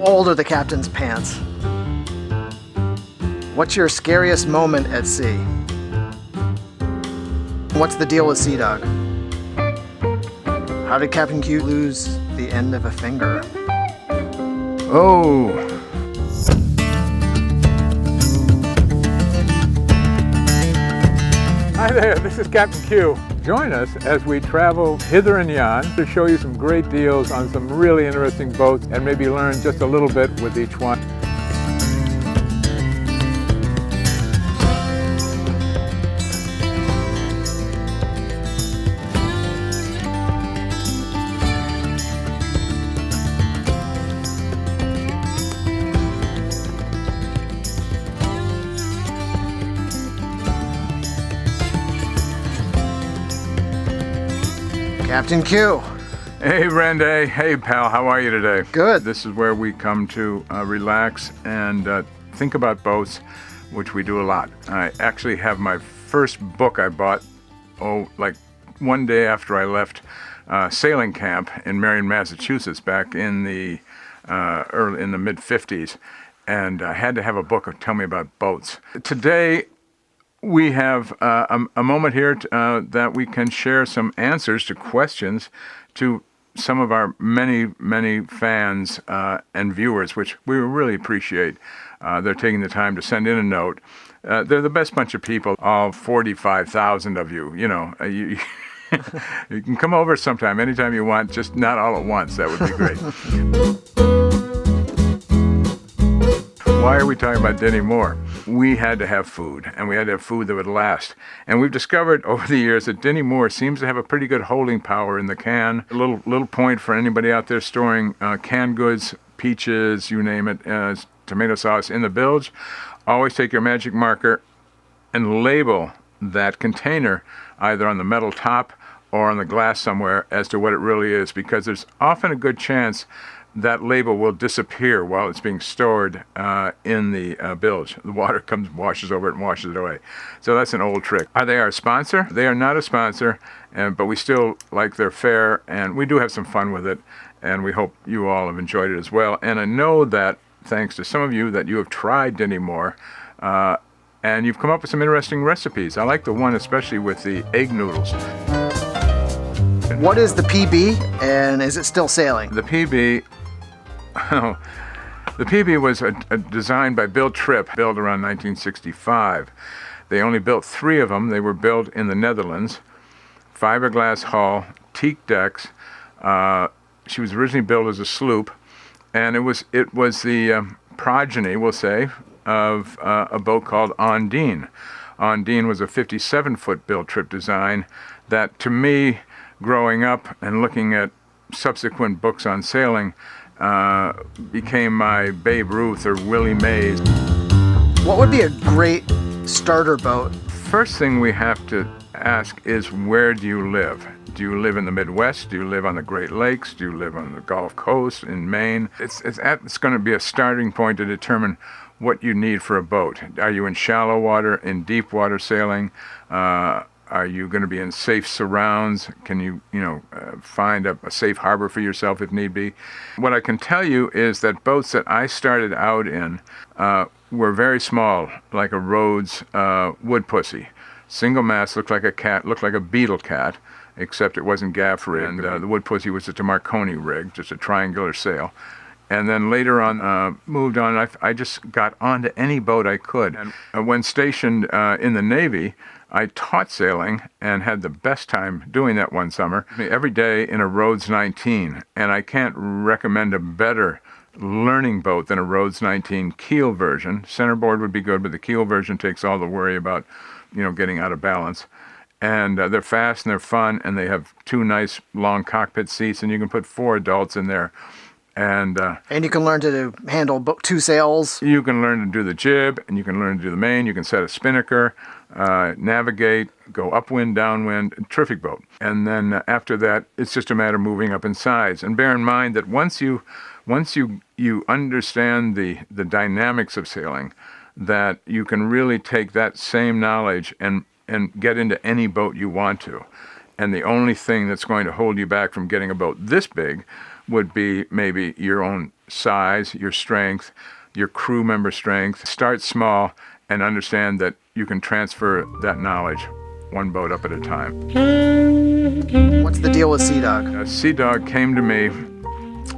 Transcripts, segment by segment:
old are the captain's pants? What's your scariest moment at sea? What's the deal with Sea Dog? How did Captain Q lose the end of a finger? Oh! Hi there, this is Captain Q. Join us as we travel hither and yon to show you some great deals on some really interesting boats and maybe learn just a little bit with each one. Captain Q. Hey Randy, hey pal, how are you today? Good. This is where we come to relax and think about boats, which we do a lot. I actually have my first book I bought, like one day after I left sailing camp in Marion, Massachusetts back in the mid-50s. And I had to have a book to tell me about boats. Today, we have a moment here that we can share some answers to questions to some of our many, many fans and viewers, which we really appreciate. They're taking the time to send in a note. They're the best bunch of people, all 45,000 of you. You know, you can come over sometime, anytime you want, just not all at once. That would be great. Why are we talking about Dinty more? We had to have food, and we had to have food that would last. And we've discovered over the years that Dinty Moore seems to have a pretty good holding power in the can. A little point for anybody out there storing canned goods, peaches, you name it, tomato sauce in the bilge. Always take your magic marker and label that container either on the metal top or on the glass somewhere as to what it really is, because there's often a good chance that label will disappear while it's being stored in the bilge. The water comes, washes over it, and washes it away. So that's an old trick. Are they our sponsor? They are not a sponsor, but we still like their fare, and we do have some fun with it, and we hope you all have enjoyed it as well. And I know that, thanks to some of you, that you have tried Dinty Moore, and you've come up with some interesting recipes. I like the one especially with the egg noodles. What is the PB, and is it still sailing? The PB... Oh, the PB was designed by Bill Tripp, built around 1965. They only built 3 of them. They were built in the Netherlands. Fiberglass hull, teak decks. She was originally built as a sloop, and it was the progeny, we'll say, of a boat called Ondine. Ondine was a 57-foot Bill Tripp design that, to me, growing up and looking at subsequent books on sailing, became my Babe Ruth or Willie Mays. What would be a great starter boat? First thing we have to ask is, where do you live? Do you live in the Midwest? Do you live on the Great Lakes? Do you live on the Gulf Coast in Maine? It's going to be a starting point to determine what you need for a boat. Are you in shallow water, in deep water sailing? Are you going to be in safe surrounds? Can you find a safe harbor for yourself if need be? What I can tell you is that boats that I started out in were very small, like a Rhodes wood pussy. Single mast, looked like a cat, looked like a beetle cat, except it wasn't gaff rigged. The wood pussy was just a Marconi rig, just a triangular sail. And then later on, moved on. I just got onto any boat I could. And when stationed in the Navy, I taught sailing and had the best time doing that one summer. Every day in a Rhodes 19, and I can't recommend a better learning boat than a Rhodes 19 keel version. Centerboard would be good, but the keel version takes all the worry about, getting out of balance. And they're fast and they're fun, and they have 2 nice long cockpit seats, and you can put 4 adults in there. And you can learn to handle 2 sails. You can learn to do the jib, and you can learn to do the main. You can set a spinnaker, navigate, go upwind, downwind. Terrific boat. And then after that, it's just a matter of moving up in size. And bear in mind that once you understand the dynamics of sailing, that you can really take that same knowledge and get into any boat you want to. And the only thing that's going to hold you back from getting a boat this big would be maybe your own size, your strength, your crew member strength. Start small and understand that you can transfer that knowledge one boat up at a time. What's the deal with Sea Dog? Sea Dog came to me.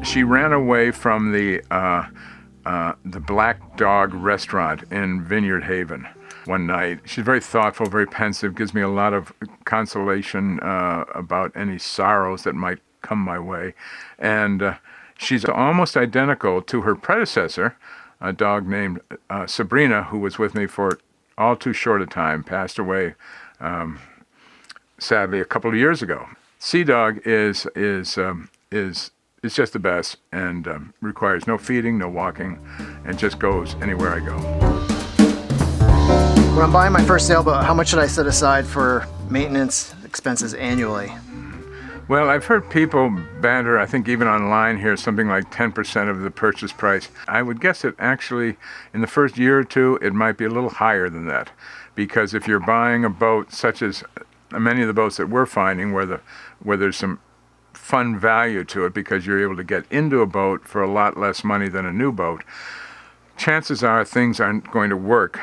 She ran away from the Black Dog restaurant in Vineyard Haven one night. She's very thoughtful, very pensive, gives me a lot of consolation about any sorrows that might come my way. And she's almost identical to her predecessor, a dog named Sabrina, who was with me for all too short a time, passed away sadly a couple of years ago. Sea Dog is just the best, and requires no feeding, no walking, and just goes anywhere I go. When I'm buying my first sailboat, how much should I set aside for maintenance expenses annually? Well, I've heard people banter, I think even online here, something like 10% of the purchase price. I would guess that actually in the first year or two, it might be a little higher than that. Because if you're buying a boat such as many of the boats that we're finding, where there's some fun value to it because you're able to get into a boat for a lot less money than a new boat, chances are things aren't going to work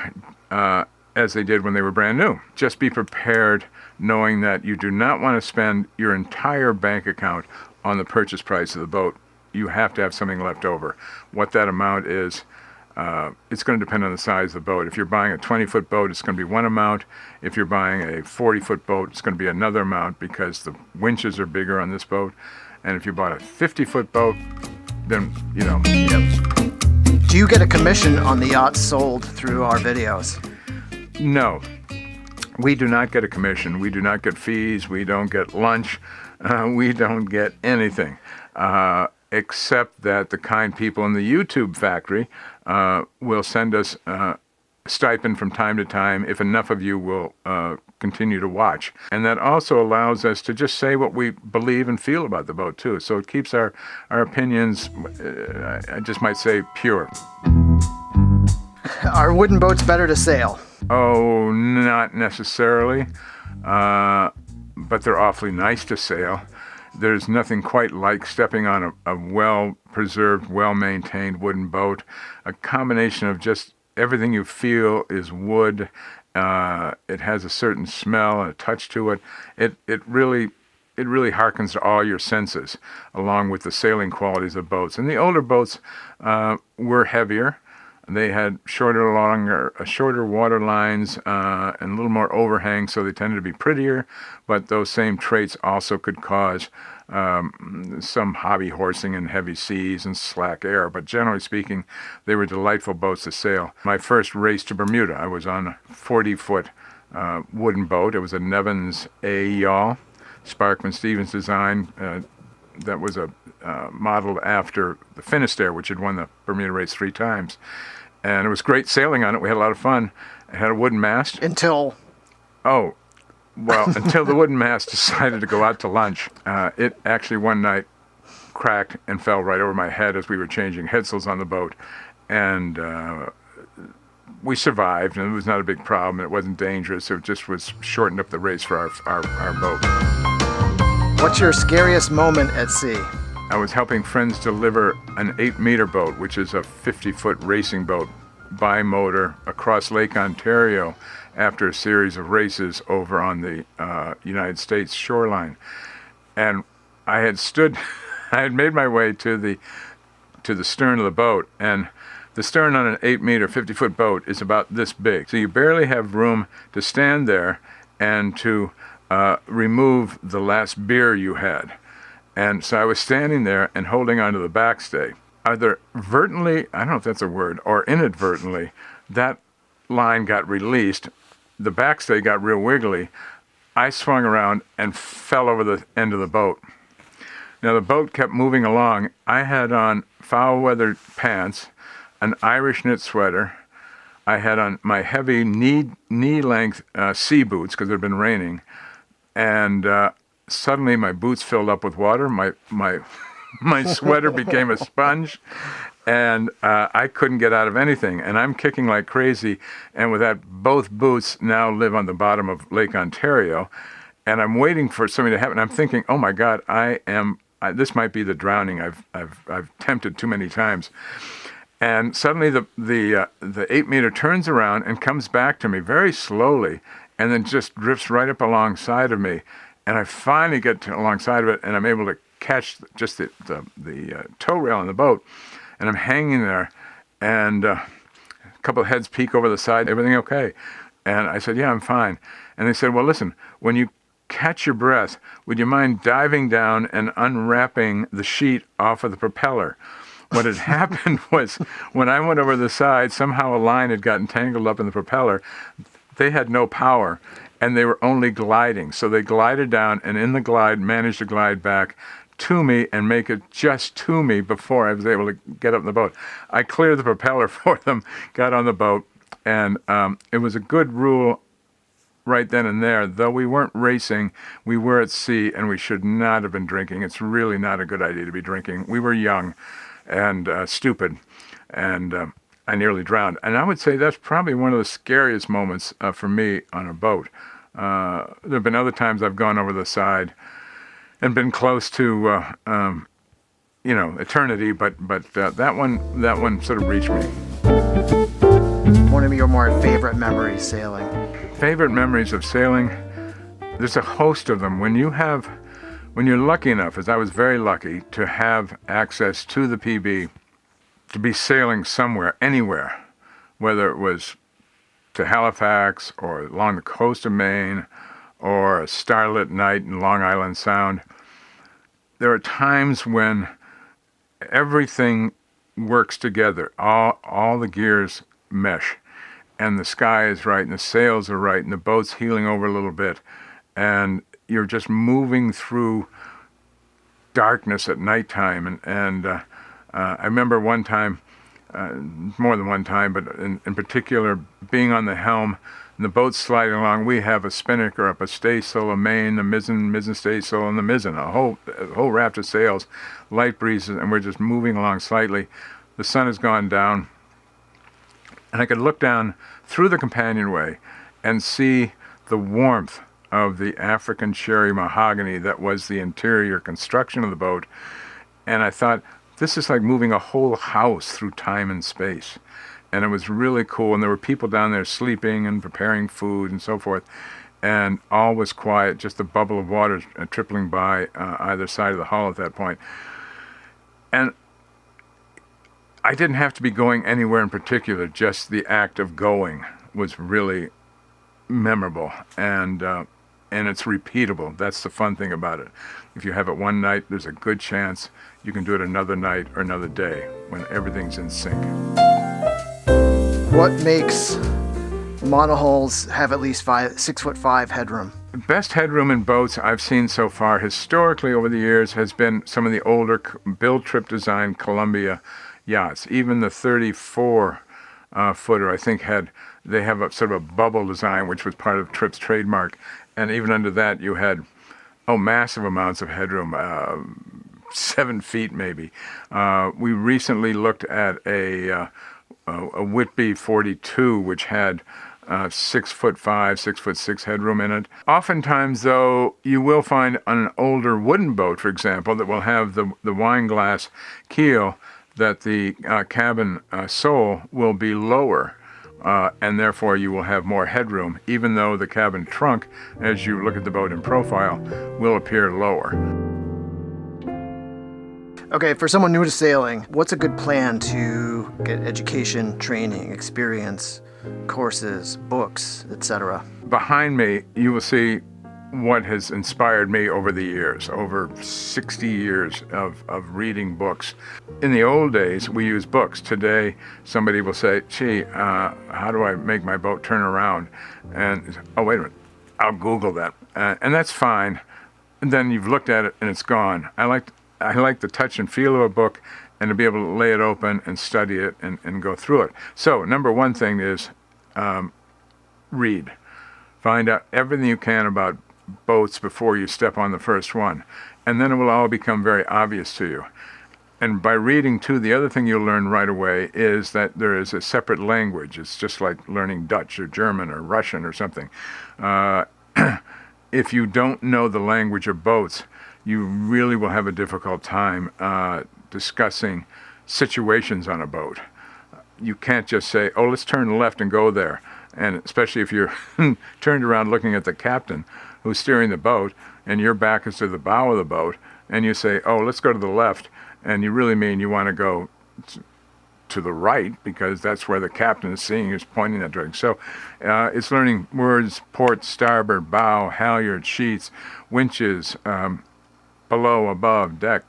as they did when they were brand new. Just be prepared knowing that you do not want to spend your entire bank account on the purchase price of the boat. You have to have something left over. What that amount is, it's going to depend on the size of the boat. If you're buying a 20-foot boat, it's going to be one amount. If you're buying a 40-foot boat, it's going to be another amount because the winches are bigger on this boat. And if you bought a 50-foot boat, then, Do you get a commission on the yachts sold through our videos? No. We do not get a commission. We do not get fees. We don't get lunch. We don't get anything, except that the kind people in the YouTube factory will send us a stipend from time to time if enough of you will continue to watch. And that also allows us to just say what we believe and feel about the boat, too. So it keeps our opinions, I just might say, pure. Are wooden boats better to sail? Oh, not necessarily, but they're awfully nice to sail. There's nothing quite like stepping on a well-preserved, well-maintained wooden boat. A combination of just everything you feel is wood. It has a certain smell and a touch to it. It really harkens to all your senses, along with the sailing qualities of boats. And the older boats were heavier. They had shorter water lines and a little more overhang, so they tended to be prettier. But those same traits also could cause some hobby horsing in heavy seas and slack air. But generally speaking, they were delightful boats to sail. My first race to Bermuda, I was on a 40-foot wooden boat. It was a Nevins A yawl, Sparkman Stevens design. That was modeled after the Finisterre, which had won the Bermuda race 3 times. And it was great sailing on it. We had a lot of fun. It had a wooden mast. Until the wooden mast decided to go out to lunch. It actually one night cracked and fell right over my head as we were changing headsails on the boat. And we survived, and it was not a big problem. It wasn't dangerous. It just was shortened up the race for our boat. What's your scariest moment at sea? I was helping friends deliver an 8-meter boat, which is a 50-foot racing boat, bi-motor across Lake Ontario after a series of races over on the United States shoreline. And I had made my way to the stern of the boat, and the stern on an 8-meter, 50-foot boat is about this big. So you barely have room to stand there and to remove the last beer you had. And so I was standing there and holding onto the backstay. Either vertently, I don't know if that's a word, or inadvertently, that line got released. The backstay got real wiggly. I swung around and fell over the end of the boat. Now the boat kept moving along. I had on foul weather pants, an Irish knit sweater. I had on my heavy knee-length sea boots because it had been raining. And suddenly my boots filled up with water. My sweater became a sponge, and I couldn't get out of anything. And I'm kicking like crazy. And with that, both boots now live on the bottom of Lake Ontario. And I'm waiting for something to happen. I'm thinking, oh my God, I am this might be the drowning I've tempted too many times. And suddenly the 8-meter turns around and comes back to me very slowly, and then just drifts right up alongside of me. And I finally get to alongside of it, and I'm able to catch just the tow rail on the boat, and I'm hanging there, and a couple of heads peek over the side. Everything okay? And I said, yeah, I'm fine. And they said, well, listen, when you catch your breath, would you mind diving down and unwrapping the sheet off of the propeller? What had happened was when I went over the side, somehow a line had gotten tangled up in the propeller. They had no power, and they were only gliding. So they glided down, and in the glide, managed to glide back to me and make it just to me before I was able to get up in the boat. I cleared the propeller for them, got on the boat, and it was a good rule right then and there. Though we weren't racing, we were at sea, and we should not have been drinking. It's really not a good idea to be drinking. We were young and stupid, and I nearly drowned. And I would say that's probably one of the scariest moments for me on a boat. There have been other times I've gone over the side and been close to, eternity, but that one sort of reached me. One of your more favorite memories sailing? Favorite memories of sailing? There's a host of them. When you're lucky enough, as I was very lucky, to have access to the PB, to be sailing somewhere, anywhere, whether it was to Halifax or along the coast of Maine or a starlit night in Long Island Sound, there are times when everything works together. All the gears mesh, and the sky is right, and the sails are right, and the boat's heeling over a little bit, and you're just moving through darkness at nighttime. And I remember one time, more than one time, but in particular, being on the helm and the boat's sliding along. We have a spinnaker up, a staysail, a main, the mizzen staysail, and the mizzen, a whole raft of sails, light breezes, and we're just moving along slightly. The sun has gone down, and I could look down through the companionway and see the warmth of the African cherry mahogany that was the interior construction of the boat. And I thought, this is like moving a whole house through time and space. And it was really cool. And there were people down there sleeping and preparing food and so forth. And all was quiet, just a bubble of water trickling by either side of the hull at that point. And I didn't have to be going anywhere in particular. Just the act of going was really memorable. And it's repeatable. That's the fun thing about it. If you have it one night, there's a good chance you can do it another night or another day when everything's in sync. What makes monohulls have at least 6'5" headroom? The best headroom in boats I've seen so far historically over the years has been some of the older build trip design Columbia yachts. Even the 34 footer, I think, they have a sort of a bubble design, which was part of Tripp's trademark. And even under that, you had massive amounts of headroom, 7 feet maybe. We recently looked at a Whitby 42, which had 6'5", 6'6" headroom in it. Oftentimes, though, you will find on an older wooden boat, for example, that will have the wine glass keel, that the cabin sole will be lower. And therefore you will have more headroom, even though the cabin trunk, as you look at the boat in profile, will appear lower. Okay, for someone new to sailing, what's a good plan to get education, training, experience, courses, books, etc.? Behind me, you will see what has inspired me over the years, over 60 years of reading books. In the old days, we used books. Today, somebody will say, gee, how do I make my boat turn around? And, oh, wait a minute, I'll Google that. And that's fine. And then you've looked at it and it's gone. I like the touch and feel of a book and to be able to lay it open and study it and go through it. So, number one thing is read. Find out everything you can about boats before you step on the first one. And then it will all become very obvious to you. And by reading, too, the other thing you'll learn right away is that there is a separate language. It's just like learning Dutch or German or Russian or something. If you don't know the language of boats, you really will have a difficult time discussing situations on a boat. You can't just say, oh, let's turn left and go there. And especially if you're turned around looking at the captain who's steering the boat and your back is to the bow of the boat, and you say, oh, let's go to the left, and you really mean you want to go to the right because that's where the captain is seeing you, is pointing that direction. So it's learning words: port, starboard, bow, halyard, sheets, winches, below, above, deck,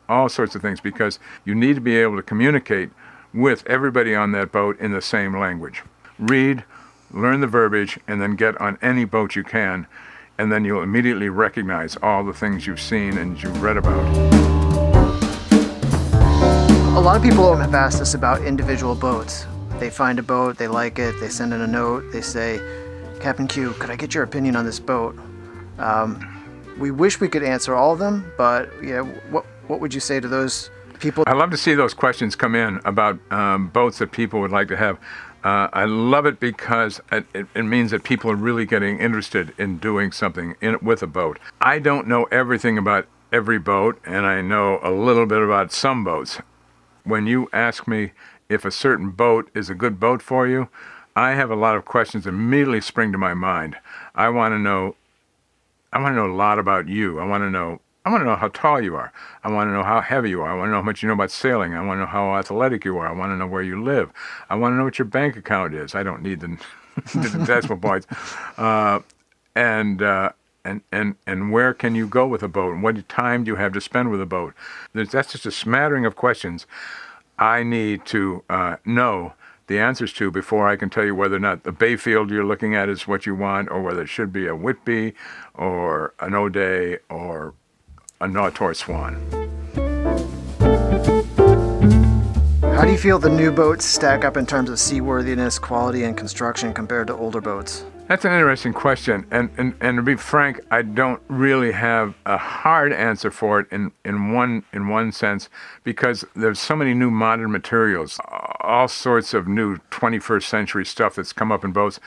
all sorts of things, because you need to be able to communicate with everybody on that boat in the same language. Read, learn the verbiage, and then get on any boat you can, and then you'll immediately recognize all the things you've seen and you've read about. A lot of people have asked us about individual boats. They find a boat, they like it, they send in a note, they say, Captain Q, could I get your opinion on this boat? We wish we could answer all of them, but what would you say to those people? I love to see those questions come in about boats that people would like to have. I love it because it means that people are really getting interested in doing something with a boat. I don't know everything about every boat, and I know a little bit about some boats. When you ask me if a certain boat is a good boat for you, I have a lot of questions that immediately spring to my mind. I want to know a lot about you. I want to know how tall you are. I want to know how heavy you are. I want to know how much you know about sailing. I want to know how athletic you are. I want to know where you live. I want to know what your bank account is. I don't need the decimal points. And where can you go with a boat? And what time do you have to spend with a boat? That's just a smattering of questions I need to know the answers to before I can tell you whether or not the Bayfield you're looking at is what you want, or whether it should be a Whitby or an O'Day or a Nautor Swan. How do you feel the new boats stack up in terms of seaworthiness, quality, and construction compared to older boats? That's an interesting question, and to be frank, I don't really have a hard answer for it in one sense, because there's so many new modern materials, all sorts of new 21st century stuff that's come up in boats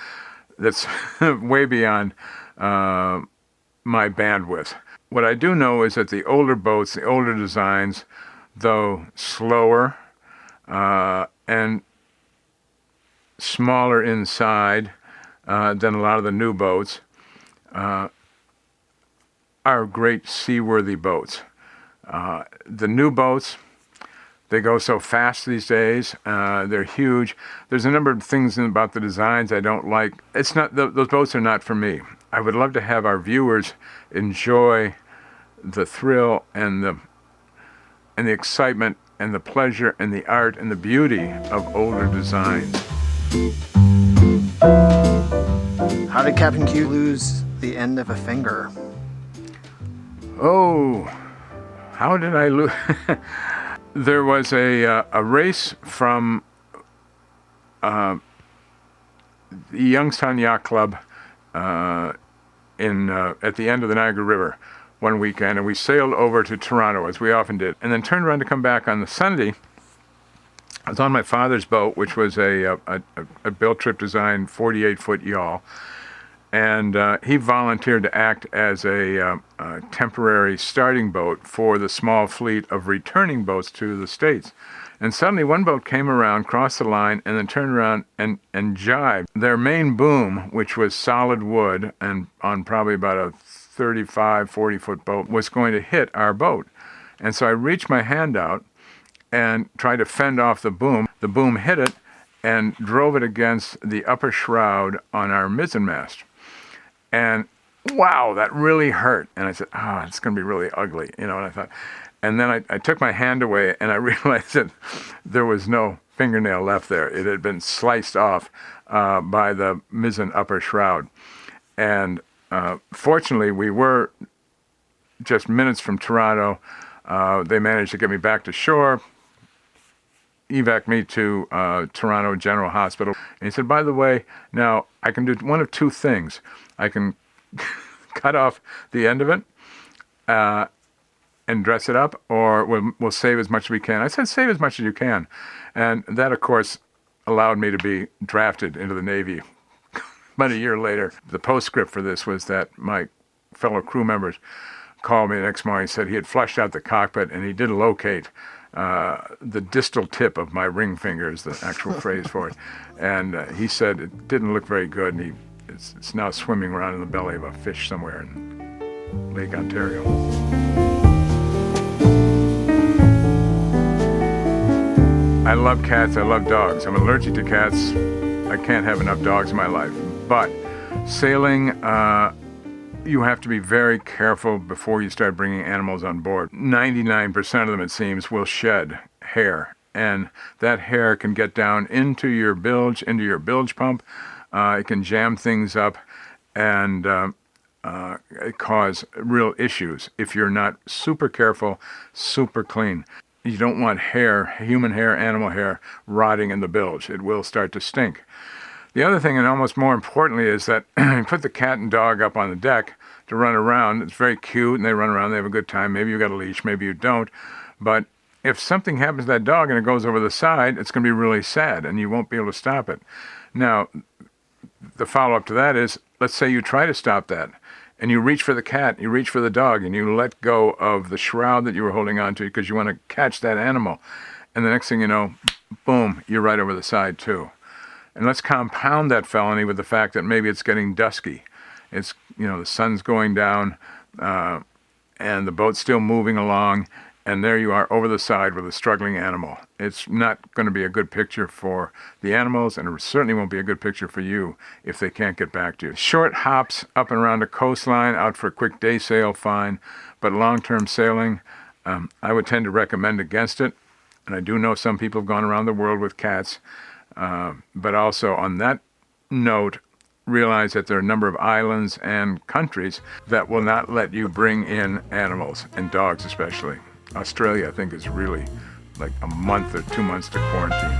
that's way beyond my bandwidth. What I do know is that the older boats, the older designs, though slower and smaller inside than a lot of the new boats, are great seaworthy boats. The new boats, they go so fast these days. They're huge. There's a number of things about the designs I don't like. It's not those boats are not for me. I would love to have our viewers enjoy the thrill and the excitement and the pleasure and the art and the beauty of older designs. How did Captain Q lose the end of a finger? Oh, how did I lose? There was a race from the Youngstown Yacht Club at the end of the Niagara River one weekend, and we sailed over to Toronto, as we often did, and then turned around to come back on the Sunday. I was on my father's boat, which was a Bill Tripp design 48-foot yawl, and he volunteered to act as a temporary starting boat for the small fleet of returning boats to the States. And suddenly one boat came around, crossed the line, and then turned around and jibed. Their main boom, which was solid wood and on probably about a 35, 40-foot boat, was going to hit our boat. And so I reached my hand out and tried to fend off the boom. The boom hit it and drove it against the upper shroud on our mizzenmast. And wow, that really hurt. And I said, it's going to be really ugly, and I thought. And then I took my hand away and I realized that there was no fingernail left there. It had been sliced off by the mizzen upper shroud. And fortunately, we were just minutes from Toronto. They managed to get me back to shore, evac me to Toronto General Hospital. And he said, by the way, now I can do one of two things. I can cut off the end of it and dress it up, or we'll save as much as we can. I said, save as much as you can. And that, of course, allowed me to be drafted into the Navy about a year later. The postscript for this was that my fellow crew members called me the next morning and said he had flushed out the cockpit and he did locate the distal tip of my ring finger is the actual phrase for it. And he said it didn't look very good, and it's now swimming around in the belly of a fish somewhere in Lake Ontario. I love cats, I love dogs. I'm allergic to cats. I can't have enough dogs in my life. But sailing, you have to be very careful before you start bringing animals on board. 99% of them, it seems, will shed hair. And that hair can get down into your bilge pump. It can jam things up and it cause real issues if you're not super careful, super clean. You don't want hair, human hair, animal hair, rotting in the bilge. It will start to stink. The other thing, and almost more importantly, is that you put the cat and dog up on the deck to run around. It's very cute, and they run around, they have a good time. Maybe you got a leash, maybe you don't. But if something happens to that dog and it goes over the side, it's going to be really sad, and you won't be able to stop it. Now, the follow-up to that is, let's say you try to stop that, and you reach for the cat, you reach for the dog, and you let go of the shroud that you were holding on to because you want to catch that animal. And the next thing you know, boom, you're right over the side too. And let's compound that felony with the fact that maybe it's getting dusky. It's, the sun's going down, and the boat's still moving along, and there you are over the side with a struggling animal. It's not going to be a good picture for the animals, and it certainly won't be a good picture for you if they can't get back to you. Short hops up and around a coastline, out for a quick day sail, fine. But long-term sailing, I would tend to recommend against it. And I do know some people have gone around the world with cats. But also on that note, realize that there are a number of islands and countries that will not let you bring in animals, and dogs especially. Australia, I think, is really like a month or 2 months to quarantine.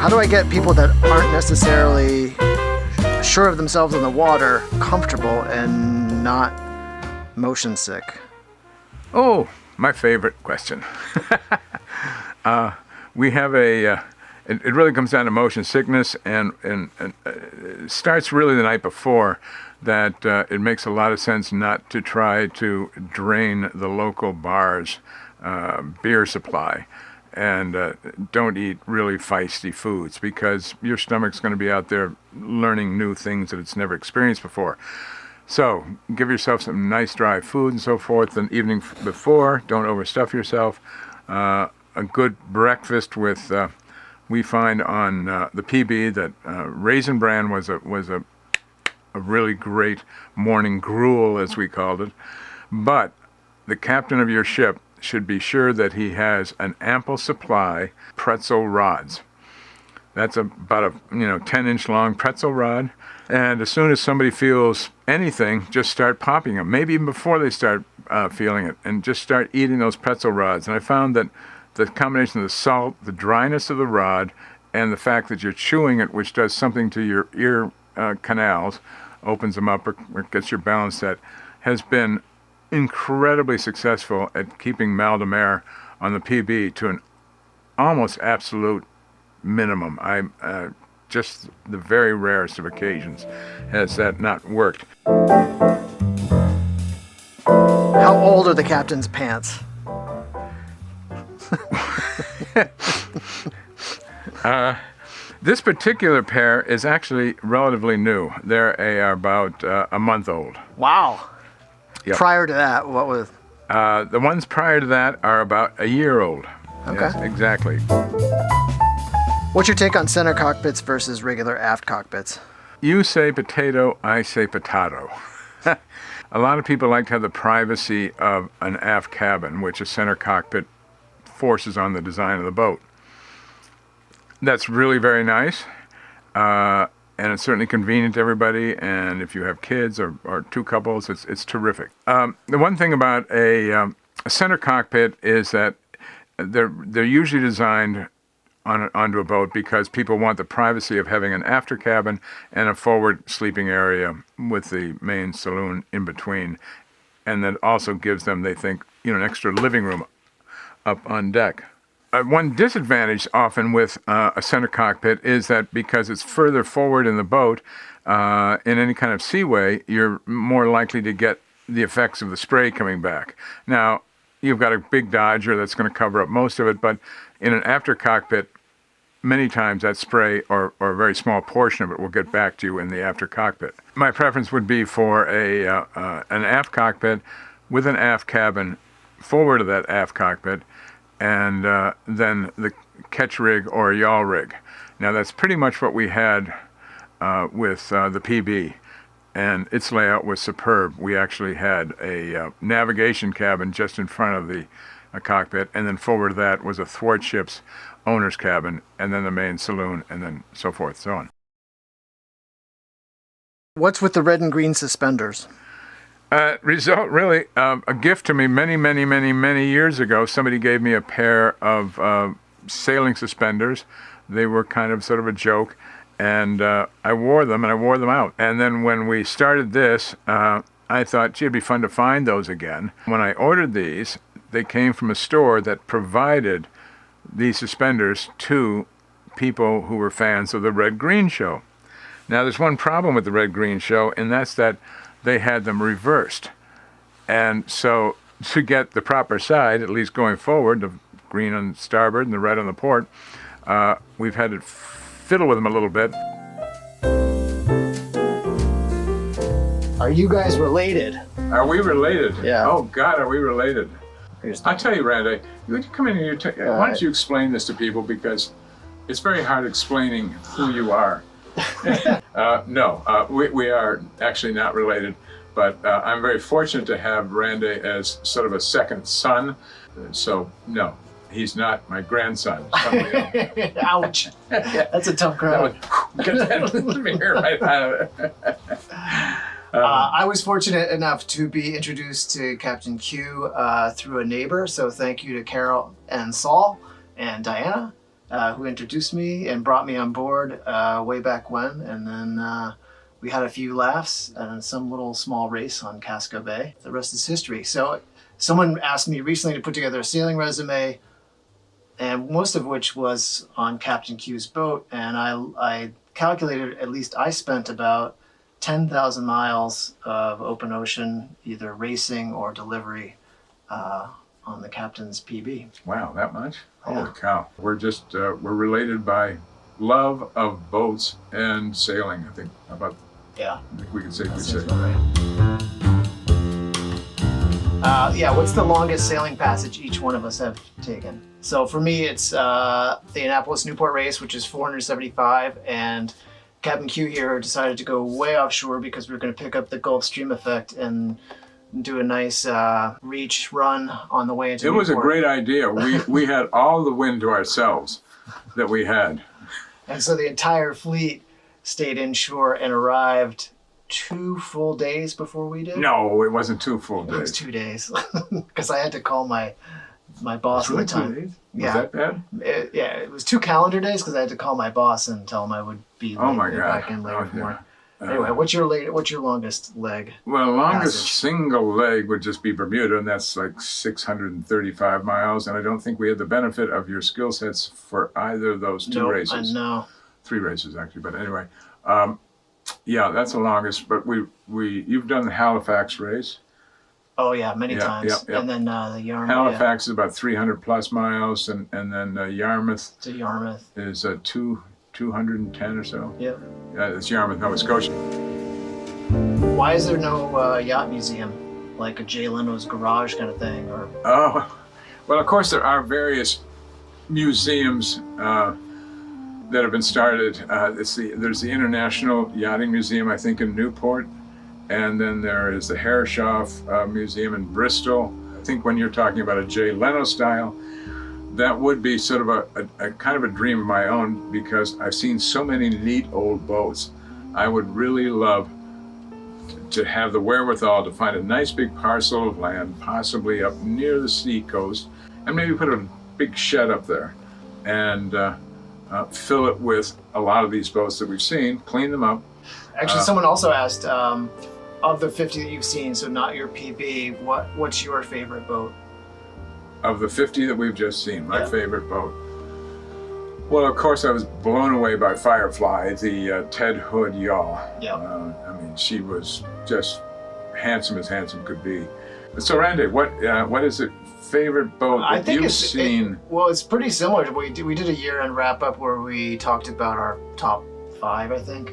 How do I get people that aren't necessarily sure of themselves in the water comfortable and not motion sick? Oh, my favorite question. We have it really comes down to motion sickness, and it starts really the night before. That it makes a lot of sense not to try to drain the local bar's beer supply, and don't eat really feisty foods, because your stomach's going to be out there learning new things that it's never experienced before. So give yourself some nice dry food and so forth the evening before. Don't overstuff yourself. A good breakfast with, we find on the PB that Raisin Bran was a really great morning gruel, as we called it. But the captain of your ship should be sure that he has an ample supply pretzel rods. That's about a 10-inch long pretzel rod. And as soon as somebody feels anything, just start popping them. Maybe even before they start feeling it, and just start eating those pretzel rods. And I found that the combination of the salt, the dryness of the rod, and the fact that you're chewing it, which does something to your ear canals, opens them up or gets your balance set, has been incredibly successful at keeping mal de mer on the PB to an almost absolute minimum. Just the very rarest of occasions has that not worked. How old are the captain's pants? This particular pair is actually relatively new. They're about a month old. Wow. Yep. Prior to that, what was? The ones prior to that are about a year old. Okay. Yes, exactly. What's your take on center cockpits versus regular aft cockpits? You say potato, I say potato. A lot of people like to have the privacy of an aft cabin, which a center cockpit forces on the design of the boat. That's really very nice, and it's certainly convenient to everybody, and if you have kids or two couples, it's terrific. The one thing about a center cockpit is that they're usually designed onto a boat because people want the privacy of having an after cabin and a forward sleeping area with the main saloon in between, and that also gives them, they think, an extra living room up on deck. One disadvantage often with a center cockpit is that because it's further forward in the boat, in any kind of seaway, you're more likely to get the effects of the spray coming back. Now, you've got a big Dodger that's going to cover up most of it, but in an after cockpit, many times that spray or a very small portion of it will get back to you in the after cockpit. My preference would be for an aft cockpit with an aft cabin forward of that aft cockpit, and then the catch rig or yawl rig. Now that's pretty much what we had with the PB, and its layout was superb. We actually had a navigation cabin just in front of the cockpit, and then forward of that was a thwartships owner's cabin, and then the main saloon, and then so forth, so on. What's with the red and green suspenders? Result, really, a gift to me many years ago. Somebody gave me a pair of sailing suspenders. They were kind of sort of a joke, and I wore them, and I wore them out. And then when we started this, I thought, gee, it'd be fun to find those again. When I ordered these, they came from a store that provided these suspenders to people who were fans of the red-green show. Now, there's one problem with the red-green show, and that's that they had them reversed. And so to get the proper side, at least going forward, the green on starboard and the red on the port, we've had to fiddle with them a little bit. Are you guys related? Are we related? Yeah. Oh, God, are we related? Here's I'll tell you, Randy, you come in here, why don't you explain this to people, because it's very hard explaining who you are. No, we are actually not related, but I'm very fortunate to have Randy as sort of a second son. So, no, he's not my grandson. Ouch. That's a tough crowd. Let me hear right out of it. I was fortunate enough to be introduced to Captain Q through a neighbor, so thank you to Carol and Saul and Diana, who introduced me and brought me on board way back when, and then we had a few laughs and some little small race on Casco Bay. The rest is history. So someone asked me recently to put together a sailing resume, and most of which was on Captain Q's boat, and I calculated at least I spent about 10,000 miles of open ocean, either racing or delivery, on the captain's PB. Wow, that much? Yeah. Holy cow. We're just, we're related by love of boats and sailing, I think. How about, Yeah. I think we can safely That say. seems about right. Yeah, what's the longest sailing passage each one of us have taken? So for me, it's the Annapolis-Newport race, which is 475, and Captain Q here decided to go way offshore because we were going to pick up the Gulf Stream effect and do a nice reach run on the way into It was a Newport. great idea. We had all the wind to ourselves that we had. And so the entire fleet stayed inshore and arrived 2 full days before we did. No, it wasn't 2 full It was days. 2 days because I had to call my boss Really at the time. 2 days? Yeah. Was that bad? It was 2 calendar days because I had to call my boss and tell him I would be Oh my God. back in later Oh, for yeah. more. Anyway, what's your longest leg? Well, longest Passage. single leg would just be Bermuda, and that's like 635 miles. And I don't think we had the benefit of your skill sets for either of those 2 Nope, races. I know. 3 races actually, but anyway, yeah, that's the longest. But you've done the Halifax race. Oh yeah, many Yeah, times. yeah. And then the Yarmouth. Halifax is about 300 plus miles, and then Yarmouth To Yarmouth. is 210 or so. Yep. Yeah, it's Yarmouth, Nova Scotia. Why is there no yacht museum, like a Jay Leno's garage kind of thing? Or Oh, well, of course there are various museums that have been started. There's the International Yachting Museum, I think, in Newport, and then there is the Herreshoff Museum in Bristol. I think when you're talking about a Jay Leno style, that would be sort of a kind of a dream of my own, because I've seen so many neat old boats. I would really love to have the wherewithal to find a nice big parcel of land, possibly up near the sea coast, and maybe put a big shed up there and fill it with a lot of these boats that we've seen, clean them up. actually, someone also asked, of the 50 that you've seen, so not your PB, what's your favorite boat? Of the 50 that we've just seen, my Yeah. favorite boat. Well, of course, I was blown away by Firefly, the Ted Hood yacht. Yep. I mean, she was just handsome as handsome could be. So, Randy, what is the favorite boat that you've seen? Well, it's pretty similar to what we did. We did a year-end wrap-up where we talked about our top 5, I think.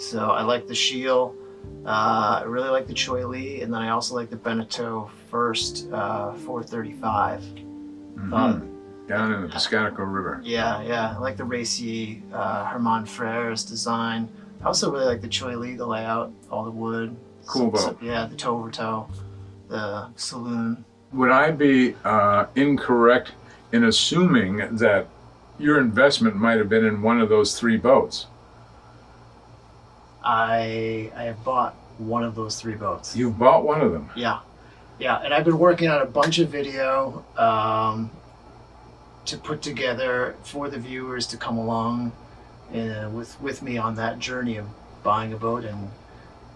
So I like the Shield. I really like the Choi Lee, and then I also like the Beneteau First 435. Down in the Piscataqua River. Yeah. I like the racy Herman Frere's design. I also really like the Choi Lee, the layout, all the wood. Cool boat. Yeah, the toe over toe, the saloon. Would I be incorrect in assuming that your investment might have been in one of those 3 boats? I have bought one of those 3 boats. You bought one of them? Yeah, and I've been working on a bunch of video to put together for the viewers to come along with me on that journey of buying a boat and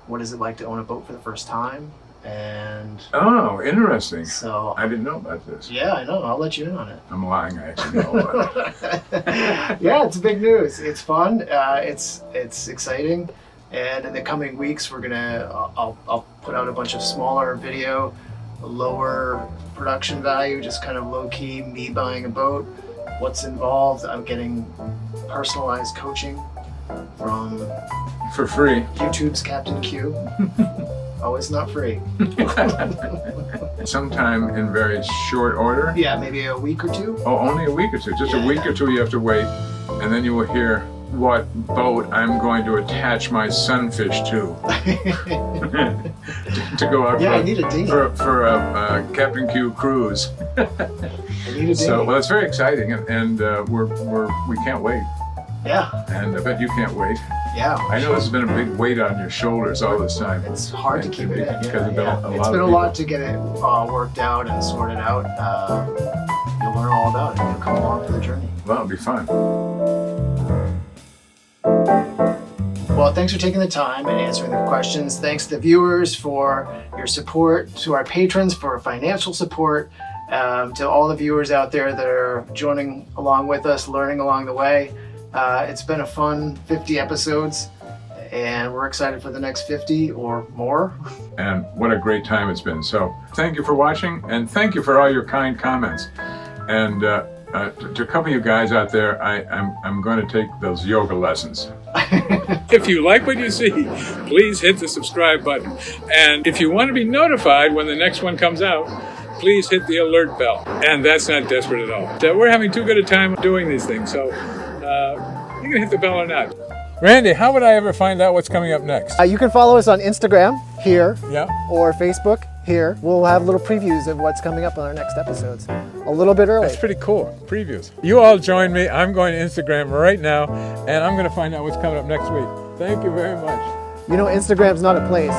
what is it like to own a boat for the first time. And oh, interesting. So I didn't know about this. Yeah, I know. I'll let you in on it. I'm lying. I actually know about it. Yeah, it's big news. It's fun. It's exciting. And in the coming weeks, I'll put out a bunch of smaller video, lower production value, just kind of low key, me buying a boat, what's involved. I'm getting personalized coaching from for free. YouTube's Captain Q. Oh, it's not free. Sometime in very short order? Yeah, maybe a week or 2. Oh, only a week or 2. Just a week or 2 you have to wait, and then you will hear what boat I'm going to attach my sunfish to. to go out I need a dinghy. for a Captain Q cruise. I need a dinghy. So, well, it's very exciting, and we can't wait. Yeah. And I bet you can't wait. Yeah. I know this has been a big weight on your shoulders all this time. It's hard to keep it in. Because it's been a lot to get it worked out and sorted out. You'll learn all about it. You'll come along for the journey. Well, it'll be fun. Well, thanks for taking the time and answering the questions. Thanks to the viewers for your support, to our patrons for financial support, to all the viewers out there that are joining along with us, learning along the way. It's been a fun 50 episodes, and we're excited for the next 50 or more. And what a great time it's been. So thank you for watching, and thank you for all your kind comments. And to a couple of you guys out there, I'm going to take those yoga lessons. If you like what you see, please hit the subscribe button. And if you want to be notified when the next one comes out, please hit the alert bell. And that's not desperate at all. So we're having too good a time doing these things, so you can hit the bell or not. Randy, how would I ever find out what's coming up next? You can follow us on Instagram here, Yeah. or Facebook here. We'll have little previews of what's coming up on our next episodes a little bit early. That's pretty cool. Previews. You all join me. I'm going to Instagram right now, and I'm going to find out what's coming up next week. Thank you very much. You know, Instagram's not a place.